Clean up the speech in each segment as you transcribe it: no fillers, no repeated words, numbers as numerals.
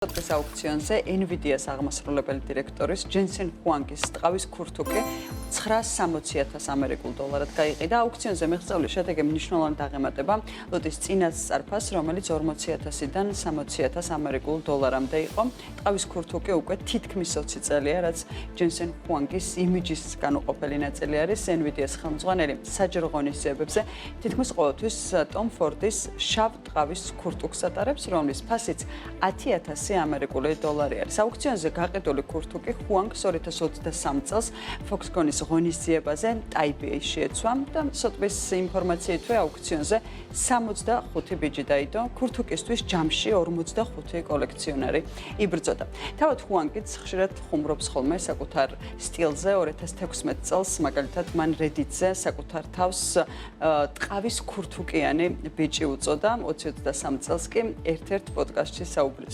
დღეს აუქციონზე NVIDIA-ს აღმასრულებელი დირექტორის ჯენსენ ჰუანგის ტყავის ქურთუკი 960,000 ამერიკულ დოლარად გაიყიდა. აუქციონზე მიღწეული შედეგი მნიშვნელოვანი დაღემატება ლოტის წინასწარ-ფასს, რომელიც 40,000-დან 60,000 ამერიკულ დოლარამდე იყო. ტყავის ქურთუკი უკვე თითქმის 20 წელია, რაც ჯენსენ ჰუანგის იმიჯის განუყოფელი ნაწილი არის. NVIDIA-ს ხელმძღვანელი საჯარო ღონისძიებებზე თითქმის ყოველთვის ტომ ფორდის შავ ტყავის ქურთუკს ატარებს, რომლის ფასიც 10,000 ამერიკული დოლარი არის. აუქციონზე გაყიდული ქურთუკი ჰუანგს 2023 წელს Foxconn-ის ღონისძიებაზე ტაიპეიში ეცვა და სოტბის ინფორმაციითვე აუქციონზე 65 ბიჯი დაიდო. ქურთუკისთვის ჯამში 45 კოლექციონერი იბრძოდა. თავად ჰუანგიც ხშირად ხუმრობს ხოლმე საკუთარ სტილზე. 2016 წელს მაგალითად მან Reddit-ზე საკუთარ თავს ტყავის ქურთუკიანი ბიჭი უწოდა. 2023 წელს კი ერთ-ერთ პოდკასტში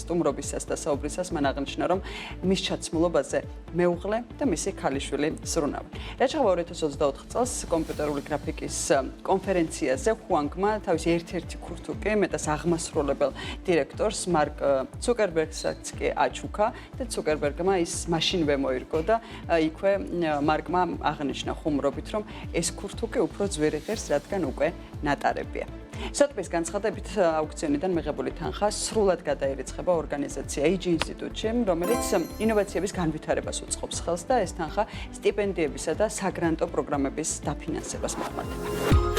სტუმრობისას და საუბრისას მან აღნიშნა, რომ მის ჩაცმულობაზე მეუღლე და მისი ქალიშვილი ზრუნავენ. რაც შეეხება 2024 წელს კომპიუტერული გრაფიკის კონფერენციაზე ჰუანგმა თავისი ერთ-ერთი ქურთუკი მეტას აღმასრულებელ დირექტორს მარკ ცუკერბერგსაც კი აჩუქა და ცუკერბერგმა ის მაშინვე მოირგო და იქვე მარკმა აღნიშნა ხუმრობით, რომ ეს ქურთუკი უფრო ძვირი ღირს, რადგან უკვე ნატარებია. სოტბის განცხადებით აუქციონიდან მიღებული თანხა სრულად გადაირიცხება ორგანიზაცია AG ინსტიტუტში, რომელიც ინოვაციების განვითარებას უწყობს ხელს და ეს თანხა სტიპენდიებისა და საგრანტო პროგრამების დაფინანსებას მოხმარდება.